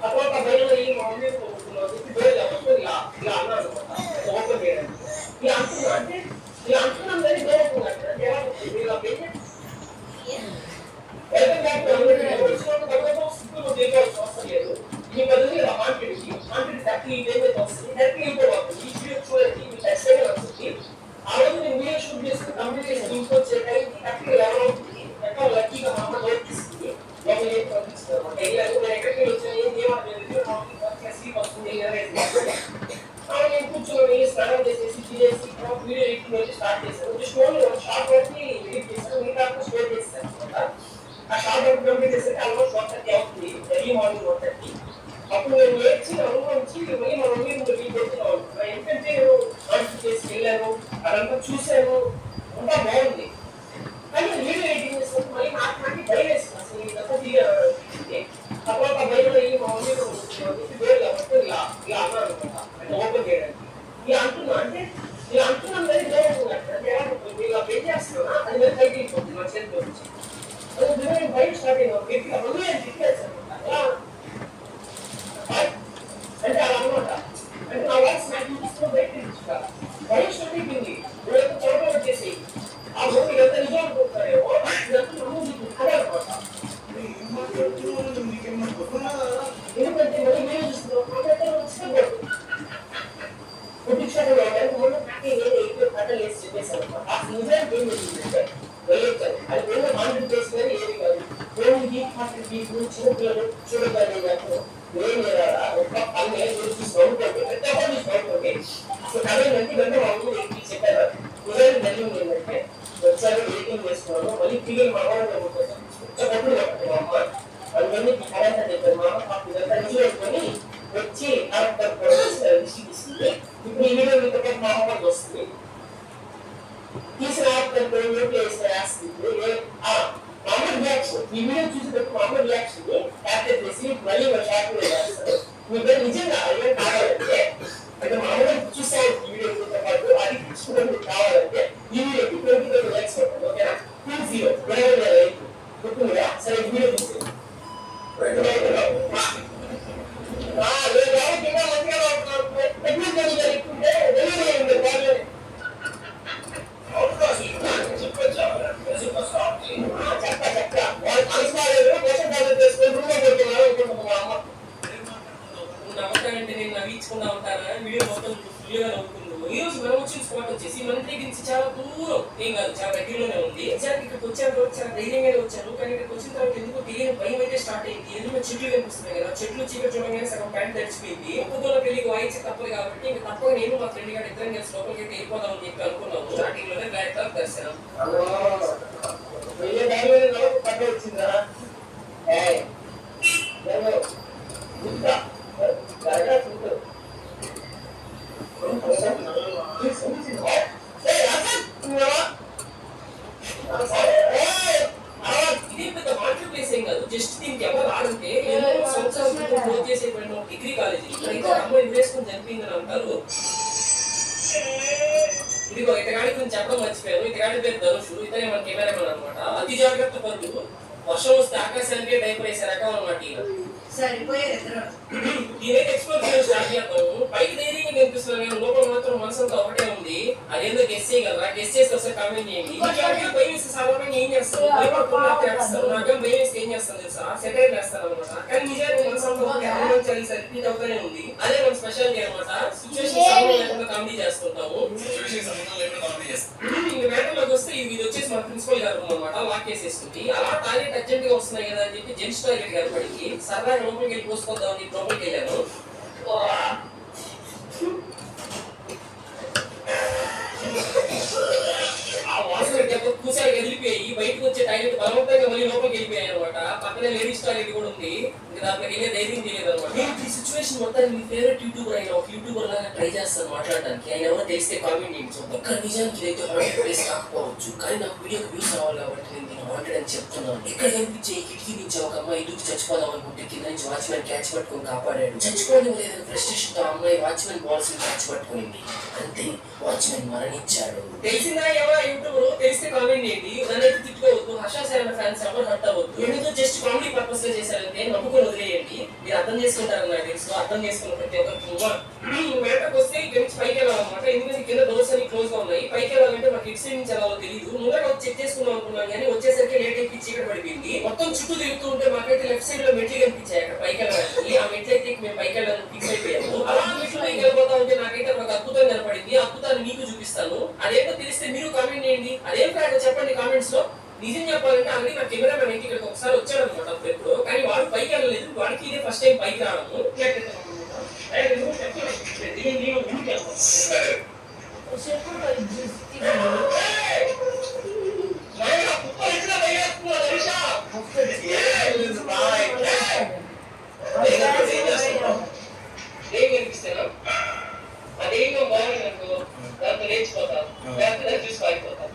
అప్పుడు బయటలో ఈ మమ్మీ ఇలా అన్నారు ఓపెన్ చేయడానికి ఇలా అంటున్నా అంటే ఇలా అంటున్నాం కానీ ఇలా వెల్కమ్ బ్యాక్ అవసరం లేదు ఈ బదులు ఇలా కాంటెంట్ డైరెక్ట్లీ ఏదైతే వస్తుంది డైరెక్ట్లీ వెళ్ళిపోతుంది ఈ వీడియో చూడండి మీకు ఖచ్చితంగా వస్తుంది ఆ రోజు నేను వీడియో షూట్ చేసుకుని కంప్లీట్ చేసి ఇంపోర్ట్ చేయడానికి డైరెక్ట్లీ లెవెల్ అవుతుంది ఎక్కడ లక్కీగా మా అమ్మ నోట్ తీసుకుంది లోపల ఏం పంపిస్తుంది అనమాట నేను ఎక్కడికి వచ్చాను ఏం చేయాలి వస్తుంది నేను కూర్చొని స్నానం చేసేసి తినేసి వీడియో ఎడిటింగ్ వచ్చి స్టార్ట్ చేశాను జస్ట్ ఓన్లీ ఒక షార్ట్ వరకు ఎడిట్ చేశాను మిగతా స్టోర్ చేస్తాను అనమాట ఆ షార్ట్ వర్క్ కంప్లీట్ చేస్తే ఆల్మోస్ట్ 1:30 అవుతుంది ఎర్లీ మార్నింగ్ 1:30 అప్పుడు నేను లేచి రూమ్ నుంచి మళ్ళీ మా మమ్మీ ముందు వీక్ పెడుతున్నాను ఎందుకంటే నేను ఆన్సర్ చేసి వెళ్ళాను అదంతా చూశాను అంతా బాగుంది కానీ వీడియో ఎడిటింగ్ చేసినప్పుడు మళ్ళీ నాకు భయం వేస్తుంది అసలు ఇదంతా తీయాలి అప్పుడు ఆ భయంలో మా మమ్మీ కాబట్టి ఇలా అన్నారు అనమాట అంటే ఓపెన్ చేయడానికి ఇలా అంటున్నా అంటే ఇలా అంటున్నాను కానీ అంటే ఇలా పే చేస్తున్నా అది నేను బయట అయిపోతుంది మా చేతిలో నుంచి అది బయట స్టార్ట్ అయినా మమ్మీ అని చెప్పేసి అనమాట అంటే అలా అనమాట అంటే నా వాయిస్ నాకు తీసుకుని బయట తీసుకుంటా బయట స్టార్ట్ అయిపోయింది వీళ్ళకి చోట వచ్చేసి ఆ భూమి ఇదంతా నిజం అనుకుంటారేమో ఇదంతా నమ్ముతుంది అదే అనమాట ఎందుకంటే మళ్ళీ మీరు చూస్తున్నాం కథలు వేసి చెప్పేసాను అనమాట నిజానికి ఏం జరిగిందంటే వెళ్ళొచ్చాను అది వేరే మానిటర్ చేసిందని ఏమి కాదు చిన్నపిల్లలు చూడగానే నాకు ఏం లేదా ఒక పని చూసి బాగుంటుంది బాగుంటుంది సో అదేంటంటే వెంటనే వాళ్ళు చెప్పారు నిజానికి జరిగింది ఏంటంటే ఒకసారి వెయిటింగ్ చేసుకున్నాను మళ్ళీ పిల్లలు మగవాళ్ళు ఉంటుంది పుచ్చపట్లు పడుతుంది మా అమ్మ అందుకని కరెంట్ చెప్పారు మా అమ్మ ఇదంతా నిజం పెట్టుకొని వచ్చి రిషి తీసుకుంది ఇప్పుడు ఈ వీడియో మీతో పాటు మా అమ్మ వస్తుంది తీసిన మామూలు రియాక్షన్ ఈ వీడియో చూసేటప్పుడు మామూలు రియాక్షన్ క్యాప్చర్ చేసి మళ్ళీ ఒక షార్ట్ చేస్తారు మీకు నిజంగా అదే కావాలంటే అంటే మామూలుగా చూసే ఈ వీడియోతో పాటు అది చూసుకోవడానికి కావాలంటే ఈ వీడియోకి 20 లైక్స్ పెట్టండి ఓకేనా 20 గుర్తుందిగా సరే ఈ వీడియో చూసి నమ్మకాలంటే నేను నవ్వించుకున్నా ఉంటారా వీడియో మొత్తం ఫుల్గా నవ్వుకుందు ఈ రోజు మనం వచ్చిన స్పాట్ వచ్చేసి మన దగ్గర నుంచి చాలా దూరం ఏం కాదు చాలా దగ్గరలోనే ఉంది నిజానికి ఇక్కడికి వచ్చాను రోజు చాలా ధైర్యంగానే వచ్చాను కానీ ఇక్కడికి వచ్చిన తర్వాత ఎందుకు తెలియని భయం అయితే స్టార్ట్ అయింది ఎందుకంటే చెట్లు కనిపిస్తున్నాయి కదా చెట్లు చీకటి చూడగానే సగం ప్యాంట్ తడిచిపోయింది ఒక్కదోలో పెళ్లికి వాయించి తప్పదు కాబట్టి ఇంకా తప్పక నేను మా ఫ్రెండ్ గారు ఇద్దరం కలిసి లోపలికి అయితే వెళ్ళిపోదామని చెప్పి అనుకున్నాము స్టార్టింగ్ లోనే బ్లాక్ టాప్ దర్శనం వచ్చిందా జస్ట్ దీనికి ఎవరు ఆడంటే సంవత్సరాల క్రితం క్లోజ్ చేసేపోయిన డిగ్రీ కాలేజీ అయితే అమ్మాయి వేసుకుని చనిపోయిందని అంటారు ఇదిగో ఇతగాడి గురించి చెప్పడం మర్చిపోయాను ఇతగాడి పేరు ధనుషు ఇతనే మన కెమెరామెన్ అనమాట అతి జాగ్రత్త పరులు వర్షం వస్తే ఆకాశానికే డైపర్ వేసే రకం అనమాట నేనైతే ఎక్స్ప్లోర్ చేయడం స్టార్ట్ చేద్దాము పైకి ధైర్యంగా కనిపిస్తున్నాను లోపల మాత్రం మనసంతా ఒకటే ఉంది అదేందో గెస్ చేయగలరా గెస్ చేస్తే ఒకసారి కామెంట్ చేయండి భయం వేస్తే సాధారణంగా ఏం చేస్తాను భయపడుతున్నట్టు నాకేం భయం వేస్తే ఏం చేస్తాను తెలుసా సెటైర్ వేస్తాను అనమాట కానీ నిజానికి మనసంతా రిపీట్ అవుతానే ఉంది అదే మన స్పెషాలిటీ అనమాట సిచ్యువేషన్ సంబంధం లేకుండా కామెడీ చేస్తుంటాము ఇంక వేటలోకి వస్తే ఇది వచ్చేసి మన ప్రిన్సిపల్ గారు అనమాట లాక్ చేసేస్తుంది అలా టాయిలెట్ అర్జెంట్ గా వస్తున్నాయి కదా అని చెప్పి జెంట్స్ టాయిలెట్ గారు పడికి సరదాగా లోపలికి వెళ్ళి పోసుకొద్దామని లోపలికి వెళ్ళాను ఆ వాసన కూసారి వెళ్ళిపోయి బయటకు వచ్చే టాయిలెట్ బలవంతంగా మళ్ళీ లోపలికి వెళ్ళిపోయాయి అనమాట పక్కనే లేడీస్ టాయిలెట్ కూడా ఉంది ఇంకా దాంట్లోకి వెళ్ళే ధైర్యం చేయలేదు అనమాట నేను ఈ సిచ్యువేషన్ మొత్తం మీ ఫేవరెట్ యూట్యూబర్ అయినా ఒక యూట్యూబర్ లాగా ట్రై చేస్తాను మాట్లాడడానికి ఆయన ఎవరో తెలిస్తే కామెంట్ చేయండి చూద్దాం ఇక్కడ నిజానికి ఇదైతే హాంటెడ్ ప్లేస్ కాకపోవచ్చు కానీ నాకు వీడియోకి వ్యూస్ రావాలి కాబట్టి నేను దీన్ని హాంటెడ్ అని చెప్తున్నాను ఇక్కడ కనిపించే కిటికీ నుంచి ఒక అమ్మాయి దూకి చచ్చిపోదాం అనుకుంటే కింద నుంచి వాచ్మెన్ క్యాచ్ పట్టుకొని కాపాడాడు చచ్చిపోవడం లేదని ఫ్రస్ట్రేషన్ తో ఆ అమ్మాయి వాచ్మెన్ బాల్స్ క్యాచ్ పట్టుకునింది అంతే వాచ్మెన్ మరణించాడు తెలిసిందా ఎవరో యూట్యూబర్ తెలిస్తే కామెంట్ చేయండి నన్ను తిట్టుకోవద్దు రక్షాసేన ఫ్యాన్స్ ఎవరు హర్ట్ అవ్వద్దు. ఎందుకు జస్ట్ కామెడీ పర్పస్ లో చేశారంటే నమ్ముకొని వదిలేయండి. మీరు అర్థం చేసుకుంటారని నాకు తెలుసు. అర్థం చేసుకున్న ప్రతి ఒక్కరికి మేటకు వస్తే ఇక్కడ నుంచి పైకి వెళ్ళాలన్నమాట. ఎందుకంటే కింద డోర్స్ అన్ని క్లోజ్ గా ఉన్నాయి. పైకి వెళ్ళాలంటే మాకు ఇటు సైడ్ నుంచి వెళ్ళాలో తెలియదు. ముందర చెక్ చేసుకుందాం అనుకున్నాం కానీ వచ్చేసరికి లేట్ అయిపోయి చీకటి పడిపోయింది. మొత్తం చుట్టూ తిరుగుతూ ఉంటే మాకైతే లెఫ్ట్ సైడ్ లో మెట్లు కనిపించాయి. అక్కడ పైకి వెళ్ళడానికి ఆ మెట్లు అయితే మేము పైకి వెళ్ళాలని ఫిక్స్ అయిపోయాము. అలా మెట్లు పైకి వెళ్ళిపోతా ఉంటే నాకైతే ఒక అద్భుతం కనపడింది. ఆ అద్భుతాన్ని మీకు చూపిస్తాను. అదేంటో తెలిస్తే మీరు కామెంట్ చేయండి. అదేం ఫ్లాగ్ చెప్పండి కామెంట్స్ లో. నిజం చెప్పాలంటే ఆల్రెడీ నా కెమెరామెన్ అయితే ఇక్కడికి ఒకసారి వచ్చాడు అనమాట అప్పుడు. కానీ వాడు పైకి వెళ్ళలేదు. వాడికి ఇదే ఫస్ట్ టైం పైకి రావడము. ఏం కనిపిస్తాను అదేమో బాగుంది అనుకో దాంతో నేర్చుకోతా లేకపోతే దాన్ని చూసి పారిపోతా.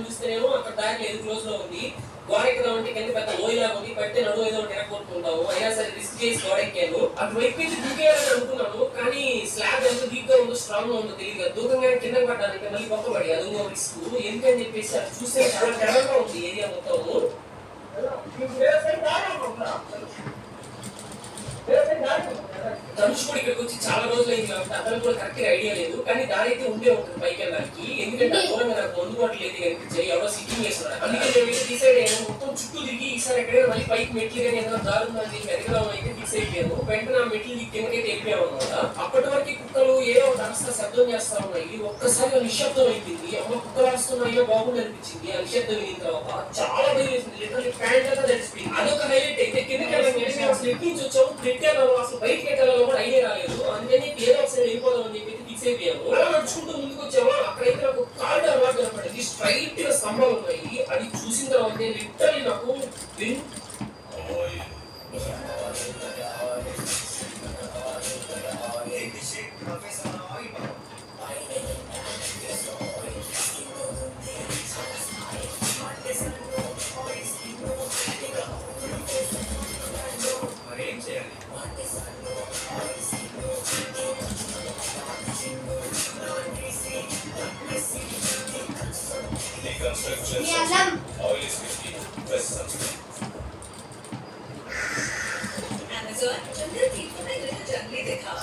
చూస్తేనేమో అక్కడ దారి లేదు, క్లోజ్ లో ఉంది. గోడెక్కదామంటే కింద పెద్ద లోయలాగా ఉంది. పడితే నడువు ఏదో తిరగొట్టుకుంటాము. అయినా సరే రిస్క్ చేసి గోడెక్కాను. అటువైపు నుంచి దూకేయాలని అనుకున్నాను. కానీ స్లాబ్ ఎంత డీప్ గా ఉందో స్ట్రాంగ్ గా ఉందో తెలియదు. దూకంగానే కింద పడ్డానికి మళ్ళీ పక్క పడి అదో రిస్క్. ఎందుకని చెప్పేసి అది చూస్తే చాలా టెరర్గా ఉంది ఏరియా మొత్తము. ధనుష్ కూడా ఇక్కడికి వచ్చి చాలా రోజులు అయింది కాబట్టి అతను కూడా కరెక్ట్ గా ఐడియా లేదు. కానీ దారి అయితే ఉండే ఉంటుంది పైకి వెళ్ళడానికి. ఎందుకంటే దూరంగా నాకు అందుబాటులో లేదు కనిపించాయి. ఎవరో సిట్టింగ్ చేస్తున్నాడు. అందుకే మేము డిసైడ్ అయ్యాను మొత్తం చుట్టూ తిరిగి ఈసారి ఎక్కడైనా మళ్ళీ పైకి మెట్లు కానీ ఏదైనా దారి ఉందని వెతకడం అయితే ఫిక్స్ అయిపోయాను. వెంటనే ఆ మెట్లు కిందకైతే వెళ్ళిపోయాము అనమాట. అప్పటి వరకు కుక్కలు ఏదో అరస్తా శబ్దం చేస్తా ఉన్నాయి. ఒక్కసారిగా నిశ్శబ్దం అయిపోయింది. అమ్మ కుక్కలు అరుస్తున్నాయో బాగుంది అనిపించింది. ఆ నిశ్శబ్దం విని తర్వాత చాలా భయం వేసింది. లిటరల్లీ ప్యాంట్ అంతా తడిసిపోయింది. అదొక హైలైట్. అయితే కిందకి వెళ్ళాలి అసలు ఎక్కి నుంచి వచ్చాము. పెట్టాను అసలు బయటకి వెళ్ళాలో కూడా ఐడియా రాలేదు. అందుకని ఏదో ఒకసారి వెళ్ళిపోదాం అని చెప్పి ఫిక్స్ అయిపోయాము. అలా నడుచుకుంటూ ముందుకు వచ్చాము. అక్కడైతే నాకు కారిడార్ లాగా కనపడింది. స్ట్రైట్ గా స్తంభాలు ఉన్నాయి. అది చూసిన తర్వాత లిటరల్లీ నాకు మరేం చేయాలి. Amazon जंगल की जंगली देखा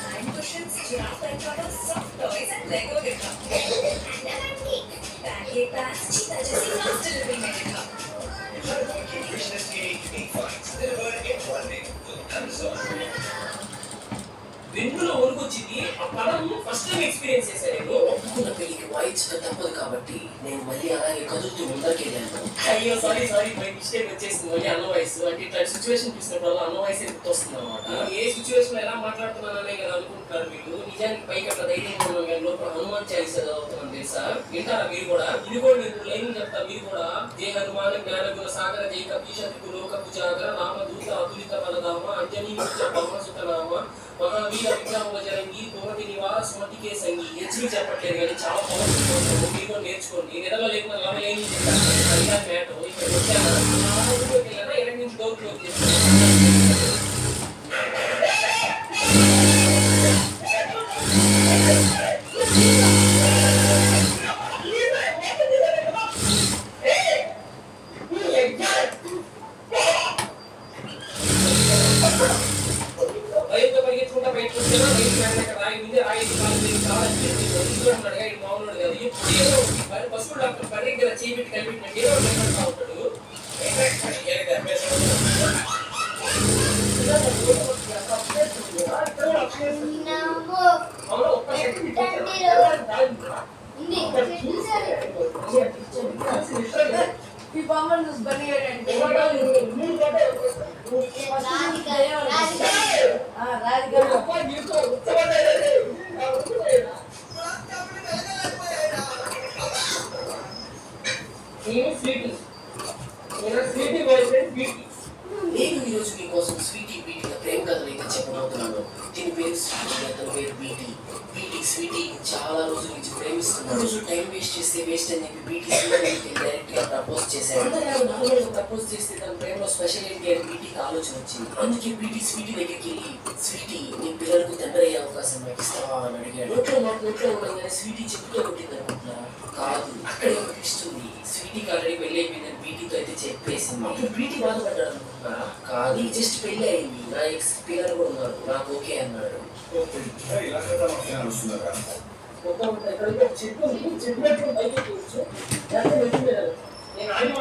Nine cushions, giraffe controller, soft toys and Lego देखा Pancake pants, cheetah जैसी fast delivery में देखा Nutritionist unique meat finds delivered in one day with Amazon. వెన్నులో వణుకొచ్చింది. ఆ పదం ఫస్ట్ టైం ఎక్స్పీరియన్స్ చేశాను. ఒప్పుకున్న పెళ్లికి వాయించడం తప్పదు కాబట్టి నేను మళ్ళీ అలాగే కదులుతూ ముందరికెళ్ళాను. అయ్యో సారీ మై మిస్టేక్ వచ్చేసింది. మళ్ళీ అన్న వాయిస్ అంటే ఇట్లా సిచ్యువేషన్ చూసినప్పుడు అన్న వాయిస్ గుర్తొస్తుంది అనమాట. ఏ సిచ్యువేషన్ ఎలా మాట్లాడుతున్నాననే కదా అనుకుంటున్నారు వీళ్ళు. నిజానికి పైకి అట్లా ధైర్యంగా ఉన్నాం కానీ లోపల హనుమాన్ చాలీసా చదువుతున్నాను తెలుసా. వింటారా మీరు కూడా? ఇది కూడా నేను లైన్ చెప్తా. మీరు కూడా జయ హనుమాన జ్ఞానగుణ సాగర జై కపీషకు లోక పుజాగర రామదూత అతులిత బలధామ అంజనీ పవన సుతనామ మహావీర విక్రమ జరంగి కోమటి నివార సుమతికే సంగి. హెచ్డి చెప్పట్లేదు కానీ చాలా పవర్ఫుల్. మీరు కూడా నేర్చుకోండి. నిద్రలో లేకుండా లవలేని చెప్పాను మ్యాటర్. ఇక్కడ వచ్చాను 2 నుంచి డోర్ క్లోజ్ చేస్తాను. బయట పరిగెత్తుకుంటా బయటకు వచ్చాను. రాయి ముందే రాయి చాలా మామూలు కాదు. ఎప్పుడు పశువులు డాక్టర్ బర్రె దగ్గర చేపెట్టి కనిపెట్టినట్టు ఏదో మాట్లాడుతూ ఉంటాడు. ఈ బాంబర్ న్యూస్ బనియాడంటే నేను ఈరోజు మీకోసం స్వీటీ పీటీగా ప్రేమ కథలు అయితే చెప్పబోతున్నాను. దీని పేరు స్వీటీ, అతని పేరు బీటీ. బీటీ స్వీటీ చాలా రోజుల నుంచి ప్రేమిస్తున్నాడు. రోజు టైం వేస్ట్ చేస్తే వేస్ట్ అని చెప్పి బీటీ స్వీటీకి డైరెక్ట్ గా ప్రపోజ్ చేశాడు. నార్మల్ గా ప్రపోజ్ చేస్తే తన ప్రేమలో స్పెషల్ ఏంటి అని బీటీకి ఆలోచన వచ్చింది. అందుకే బీటీ స్వీటీ దగ్గరికి వెళ్ళి, స్వీటీ నీ పిల్లలకు తండ్రి అయ్యే అవకాశం నాకు ఇస్తావా అని అడిగాడు. నోట్లో ఉండగానే స్వీటీ చెప్పుతో కొట్టింది అనుకుంటున్నారా? కాదు, అక్కడే ఒక ట్విస్ట్ ఉంది. స్వీటీకి ఆల్రెడీ పెళ్లి అయిపోయిందని బీటీతో అయితే చెప్పేసింది. అప్పుడు బీటీ బాధపడ్డాడు అనుకుంటున్నారా? కాదు, జస్ట్ పెళ్లి అయింది, నా ఎక్స్ పిల్లలు కూడా ఉన్నారు, నాకు ఓకే అన్నాడు. ఇలా కదా వస్తున్నారా? చెట్టు చెప్పినట్టు బయటకు నేను